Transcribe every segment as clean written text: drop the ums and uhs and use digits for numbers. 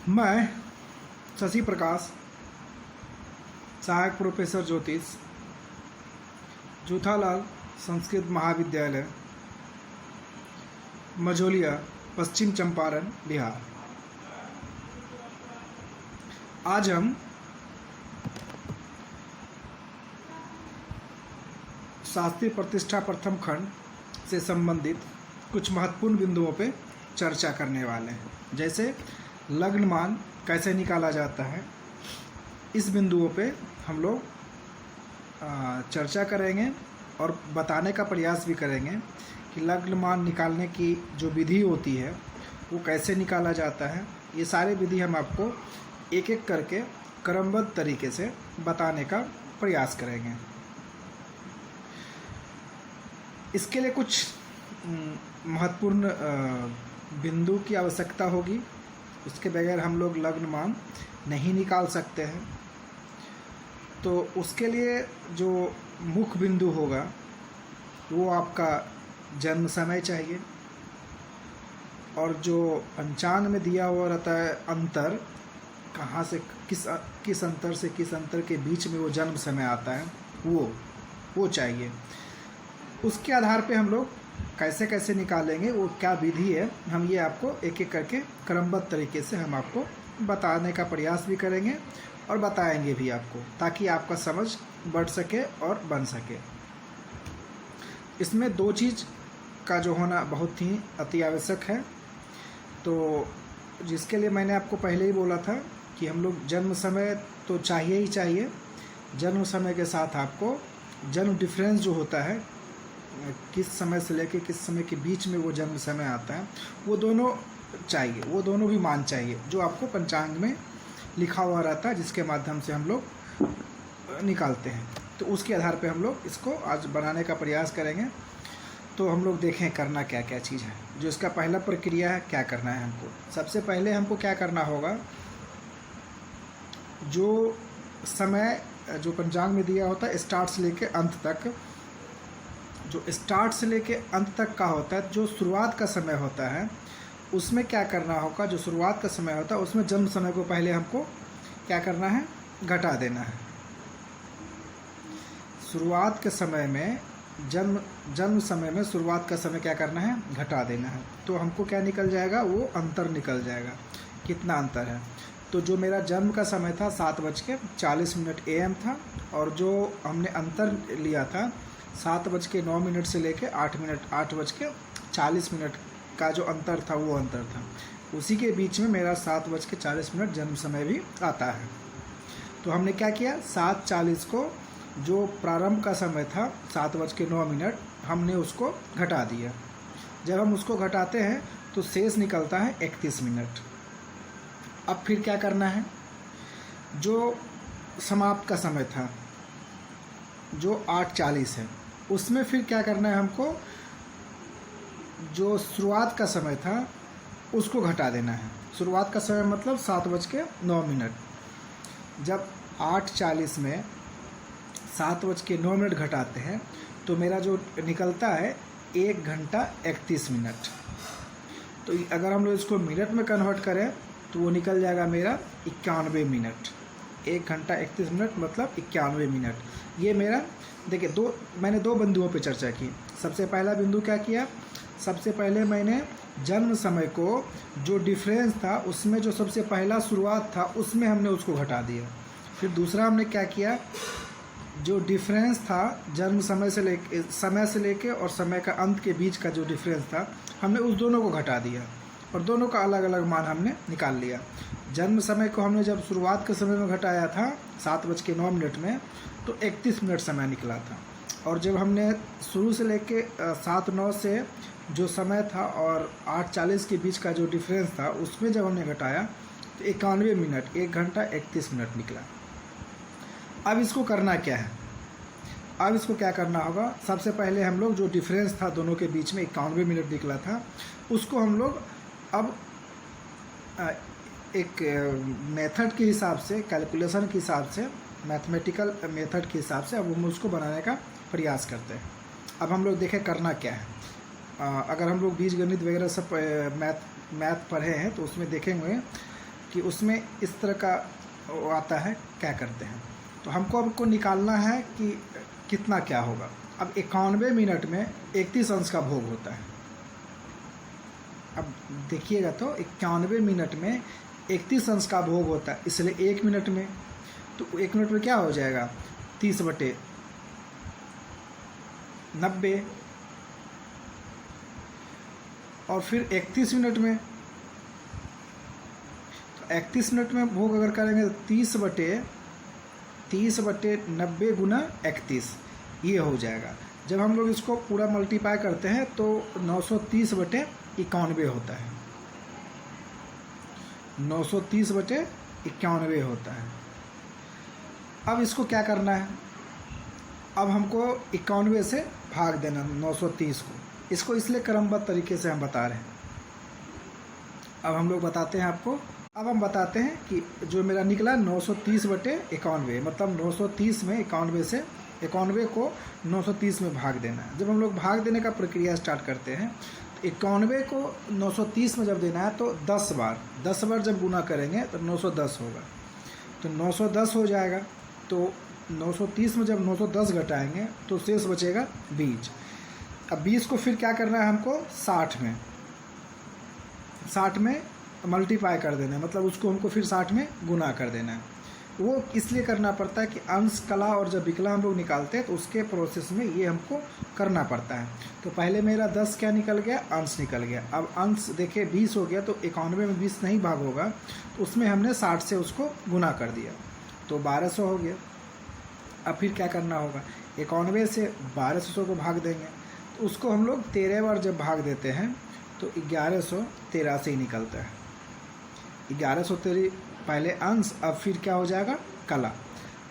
मैं शशि प्रकाश, सहायक प्रोफेसर ज्योतिष, जूथालाल संस्कृत महाविद्यालय, मझोलिया, पश्चिम चंपारण, बिहार। आज हम शास्त्रीय प्रतिष्ठा प्रथम खंड से संबंधित कुछ महत्वपूर्ण बिंदुओं पे चर्चा करने वाले हैं। जैसे लग्नमान कैसे निकाला जाता है, इस बिंदुओं पे हम लोग चर्चा करेंगे और बताने का प्रयास भी करेंगे कि लग्नमान निकालने की जो विधि होती है वो कैसे निकाला जाता है। ये सारे विधि हम आपको एक एक करके क्रमबद्ध तरीके से बताने का प्रयास करेंगे। इसके लिए कुछ महत्वपूर्ण बिंदु की आवश्यकता होगी, उसके बगैर हम लोग लग्नमान नहीं निकाल सकते हैं। तो उसके लिए जो मुख्य बिंदु होगा वो आपका जन्म समय चाहिए, और जो पंचांग में दिया हुआ रहता है अंतर, कहाँ से किस अंतर से किस अंतर के बीच में वो जन्म समय आता है वो चाहिए। उसके आधार पे हम लोग कैसे कैसे निकालेंगे, वो क्या विधि है, हम ये आपको एक एक करके क्रमबद्ध तरीके से हम आपको बताने का प्रयास भी करेंगे और बताएंगे भी आपको, ताकि आपका समझ बढ़ सके और बन सके। इसमें दो चीज़ का जो होना बहुत ही अति आवश्यक है, तो जिसके लिए मैंने आपको पहले ही बोला था कि हम लोग जन्म समय तो चाहिए ही चाहिए। जन्म समय के साथ आपको जन्म डिफरेंस जो होता है, किस समय से लेकर किस समय के बीच में वो जन्म समय आता है, वो दोनों चाहिए, वो दोनों भी मान चाहिए जो आपको पंचांग में लिखा हुआ रहता है, जिसके माध्यम से हम लोग निकालते हैं। तो उसके आधार पे हम लोग इसको आज बनाने का प्रयास करेंगे। तो हम लोग देखें करना क्या क्या चीज़ है। जो इसका पहला प्रक्रिया है, क्या करना है हमको, सबसे पहले हमको क्या करना होगा, जो समय जो पंचांग में दिया होता है स्टार्ट से लेके अंत तक, जो स्टार्ट से लेके अंत तक का होता है, जो शुरुआत का समय होता है, उसमें क्या करना होगा, जो शुरुआत का समय होता है उसमें जन्म समय को पहले हमको क्या करना है, घटा देना है। शुरुआत के समय में जन्म समय में शुरुआत का समय क्या करना है, घटा देना है। तो हमको क्या निकल जाएगा, वो अंतर निकल जाएगा। कितना अंतर है, तो जो मेरा जन्म का समय था 7:40 AM था, और जो हमने अंतर लिया था 7:09 से लेके 8:40 का जो अंतर था वो अंतर था, उसी के बीच में मेरा 7:40 जन्म समय भी आता है। तो हमने क्या किया, 7:40 को जो प्रारंभ का समय था 7:09, हमने उसको घटा दिया। जब हम उसको घटाते हैं तो शेष निकलता है 31 मिनट। अब फिर क्या करना है, जो समाप्त का समय था जो 8:40 है, उसमें फिर क्या करना है हमको, जो शुरुआत का समय था उसको घटा देना है। शुरुआत का समय मतलब 7:09। जब 8:40 में 7:09 घटाते हैं तो मेरा जो निकलता है 1 घंटा 31 मिनट। तो अगर हम लोग इसको मिनट में कन्वर्ट करें तो वो निकल जाएगा मेरा 91 मिनट। 1 घंटा 31 मिनट मतलब 91 मिनट। ये मेरा देखिए, मैंने दो बिंदुओं पे चर्चा की। सबसे पहला बिंदु क्या किया, सबसे पहले मैंने जन्म समय को जो डिफरेंस था उसमें जो सबसे पहला शुरुआत था उसमें हमने उसको घटा दिया। फिर दूसरा हमने क्या किया, जो डिफरेंस था जन्म समय से लेके और समय का अंत के बीच का जो डिफरेंस था, हमने उस दोनों को घटा दिया और दोनों का अलग अलग मान हमने निकाल लिया। जन्म समय को हमने जब शुरुआत के समय में घटाया था 7:09 में, तो 31 मिनट समय निकला था। और जब हमने शुरू से लेके 7:09 से जो समय था और 8:40 के बीच का जो डिफरेंस था, उसमें जब हमने घटाया तो 91 मिनट, 1 घंटा 31 मिनट निकला। अब इसको करना क्या है, अब इसको क्या करना होगा, सबसे पहले हम लोग जो डिफरेंस था दोनों के बीच में 91 मिनट निकला था, उसको हम लोग अब एक मेथड के हिसाब से, कैलकुलेशन के हिसाब से, मैथमेटिकल मेथड के हिसाब से अब हम उसको बनाने का प्रयास करते हैं। अब हम लोग देखें करना क्या है। अगर हम लोग बीजगणित वगैरह सब मैथ पढ़े हैं तो उसमें देखेंगे कि उसमें इस तरह का वो आता है, क्या करते हैं। तो हमको निकालना है कि कितना क्या होगा। अब 91 मिनट में 31 अंश का भोग होता है। अब देखिएगा तो 91 मिनट में 31 अंश का भोग होता है, इसलिए 1 मिनट में, तो 1 मिनट में क्या हो जाएगा 30/90। और फिर 31 मिनट में, तो 31 मिनट में भोग अगर करेंगे तो 30/90 गुना 31 ये हो जाएगा। जब हम लोग इसको पूरा मल्टीप्लाई करते हैं तो 930/91 होता है, 930/91 होता है। अब इसको क्या करना है, अब हमको 91 से भाग देना 930 को। इसको इसलिए क्रमबद्ध तरीके से हम बता रहे हैं। अब हम लोग बताते हैं आपको, अब हम बताते हैं कि जो मेरा निकला 930/91, मतलब 930 में 91 से 91 को 930 में भाग देना है। जब हम लोग भाग देने का प्रक्रिया स्टार्ट करते हैं तो 91 को 930 में जब देना है तो 10 बार जब गुना करेंगे तो 910 होगा, तो 910 हो जाएगा। तो 930 में जब 910 घटाएंगे तो शेष बचेगा 20। अब 20 को फिर क्या करना है हमको 60 में मल्टीप्लाई कर देना है, मतलब उसको हमको फिर 60 में गुना कर देना है। वो इसलिए करना पड़ता है कि अंश कला और जब विकला हम लोग निकालते हैं तो उसके प्रोसेस में ये हमको करना पड़ता है। तो पहले मेरा 10 क्या निकल गया, अंश निकल गया। अब अंश देखिए 20 हो गया, तो 91 में 20 नहीं भाग होगा, तो उसमें हमने 60 से उसको गुना कर दिया तो 1200 हो गया। अब फिर क्या करना होगा, 91 से 1200 को भाग देंगे, तो उसको हम लोग 13 बार जब भाग देते हैं तो 1183 निकलता है। 1183 पहले अंश, अब फिर क्या हो जाएगा कला।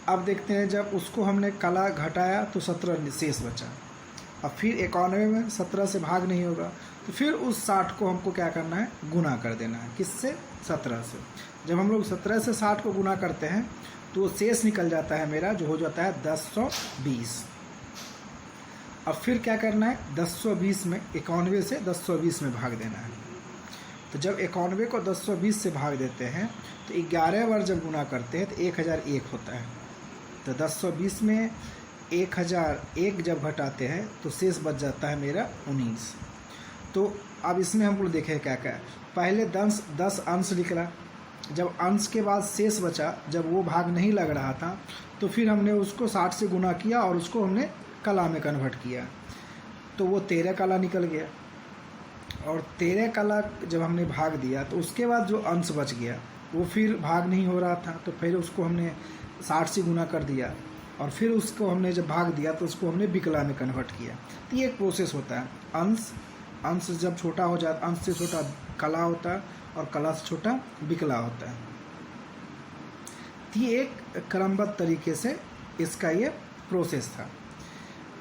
अब देखते हैं जब उसको हमने कला घटाया तो 17 शेष बचा। अब फिर 91 में 17 से भाग नहीं होगा, तो फिर उस 60 को हमको क्या करना है, गुना कर देना है। किससे, 17 से। जब हम लोग 17 से 60 को गुना करते हैं तो शेष निकल जाता है मेरा, जो हो जाता है 1020। अब फिर क्या करना है, 1020 में 91 से 1020 में भाग देना है। तो जब 91 को 1020 से भाग देते हैं तो 11 बार जब गुना करते हैं तो 1001 होता है। तो 1020 में 1001 जब घटाते हैं तो शेष बच जाता है मेरा 19। तो अब इसमें हम लोग देखें क्या क्या है। पहले 10 अंश निकला, जब अंश के बाद शेष बचा, जब वो भाग नहीं लग रहा था तो फिर हमने उसको 60 से गुना किया और उसको हमने कला में कन्वर्ट किया, तो वो 13 कला निकल गया। और 13 कला जब हमने भाग दिया तो उसके बाद जो अंश बच गया वो फिर भाग नहीं हो रहा था, तो फिर उसको हमने 60 से गुना कर दिया और फिर उसको हमने जब भाग दिया तो उसको हमने विकला में कन्वर्ट किया। तो ये एक प्रोसेस होता है। अंश जब छोटा हो जाता, अंश से छोटा कला होता है और कला से छोटा विकला होता है। तो ये एक क्रमबद्ध तरीके से इसका ये प्रोसेस था।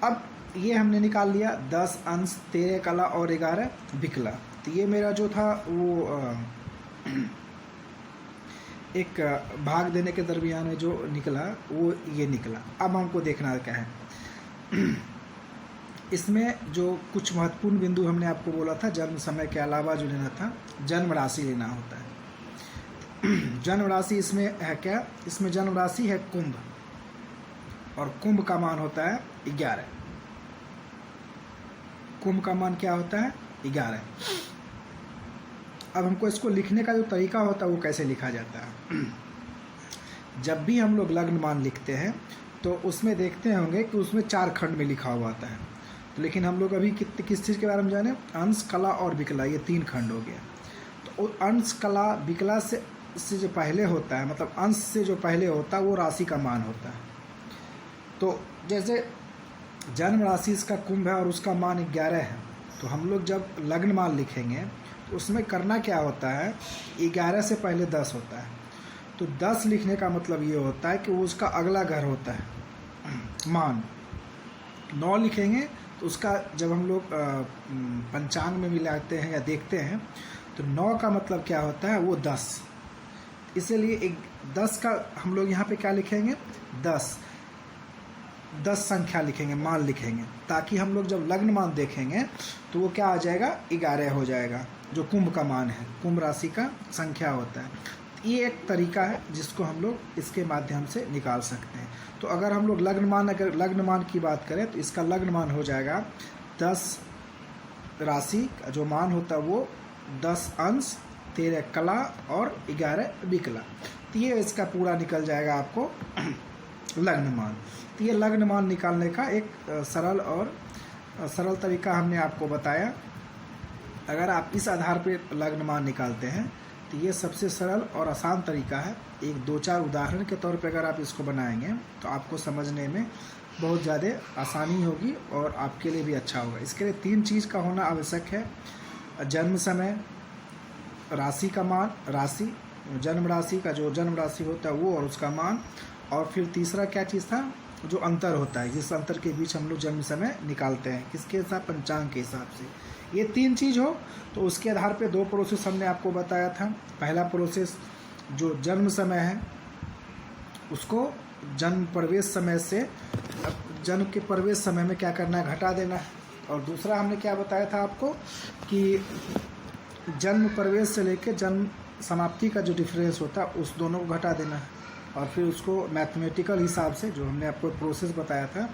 अब ये हमने निकाल लिया 10 अंश, 13 कला और 11 विकला। तो ये मेरा जो था वो एक भाग देने के दरमियान में जो निकला वो ये निकला। अब हमको देखना क्या है, इसमें जो कुछ महत्वपूर्ण बिंदु हमने आपको बोला था, जन्म समय के अलावा जो लेना था, जन्म राशि लेना होता है। जन्म राशि इसमें है क्या, इसमें जन्म राशि है कुंभ, और कुंभ का मान होता है 11। कुंभ का मान क्या होता है, 11। अब हमको इसको लिखने का जो तरीका होता है वो कैसे लिखा जाता है। जब भी हम लोग लग्न मान लिखते हैं तो उसमें देखते होंगे कि उसमें 4 खंड में लिखा हुआ आता है। तो लेकिन हम लोग अभी किस चीज़ के बारे में जाने, अंश, कला और विकला, ये 3 खंड हो गया। तो अंश, कला, विकला से जो पहले होता है, मतलब अंश से जो पहले होता है वो राशि का मान होता है। तो जैसे जन्म राशि इसका कुंभ है और उसका मान 11 है, तो हम लोग जब लग्न मान लिखेंगे तो उसमें करना क्या होता है, 11 से पहले 10 होता है। तो 10 लिखने का मतलब ये होता है कि वो उसका अगला घर होता है मान। 9 लिखेंगे तो उसका जब हम लोग पंचांग में मिलाते हैं या देखते हैं तो 9 का मतलब क्या होता है, वो 10। इसलिए 10 का हम लोग यहाँ पे क्या लिखेंगे, 10 संख्या लिखेंगे, मान लिखेंगे, ताकि हम लोग जब लग्न मान देखेंगे तो वो क्या आ जाएगा, 11 हो जाएगा, जो कुंभ का मान है, कुंभ राशि का संख्या होता है। ये एक तरीका है जिसको हम लोग इसके माध्यम से निकाल सकते हैं। तो अगर हम लोग अगर लग्नमान की बात करें तो इसका लग्नमान हो जाएगा 10 राशि का जो मान होता है वो 10 अंश, 13 कला और 11 विकला। तो ये इसका पूरा निकल जाएगा आपको लग्नमान। तो ये लग्नमान निकालने का एक सरल तरीका हमने आपको बताया। अगर आप इस आधार पे लग्नमान निकालते हैं तो ये सबसे सरल और आसान तरीका है। एक 2-4 उदाहरण के तौर पे अगर आप इसको बनाएंगे तो आपको समझने में बहुत ज़्यादा आसानी होगी और आपके लिए भी अच्छा होगा। इसके लिए 3 चीज़ का होना आवश्यक है: जन्म समय, राशि का मान, राशि जन्म राशि का जो जन्म राशि होता है वो और उसका मान, और फिर तीसरा क्या चीज़ था, जो अंतर होता है, जिस अंतर के बीच हम लोग जन्म समय निकालते हैं, किसके हिसाब, पंचांग के हिसाब से। ये 3 चीज़ हो तो उसके आधार पे 2 प्रोसेस हमने आपको बताया था। पहला प्रोसेस जो जन्म समय है उसको जन्म प्रवेश समय से जन्म के प्रवेश समय में क्या करना है, घटा देना है। और दूसरा हमने क्या बताया था आपको कि जन्म प्रवेश से लेकर जन्म समाप्ति का जो डिफरेंस होता है उस दोनों को घटा देना है। और फिर उसको मैथमेटिकल हिसाब से जो हमने आपको प्रोसेस बताया था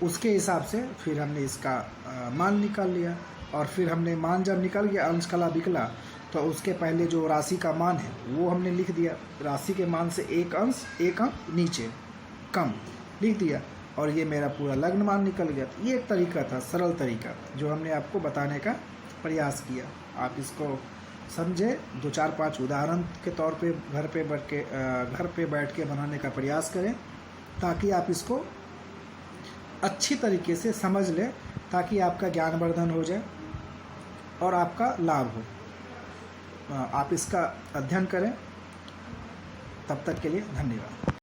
उसके हिसाब से फिर हमने इसका मान निकाल लिया। और फिर हमने मान जब निकल गया अंश, कला, विकला, तो उसके पहले जो राशि का मान है वो हमने लिख दिया। राशि के मान से 1 अंश 1 अंक नीचे कम लिख दिया और ये मेरा पूरा लग्नमान निकल गया। तो ये एक तरीका था, सरल तरीका, जो हमने आपको बताने का प्रयास किया। आप इसको समझे, 2-4-5 उदाहरण के तौर पे घर पे बैठ के बनाने का प्रयास करें ताकि आप इसको अच्छी तरीके से समझ लें, ताकि आपका ज्ञानवर्धन हो जाए और आपका लाभ हो। आप इसका अध्ययन करें। तब तक के लिए धन्यवाद।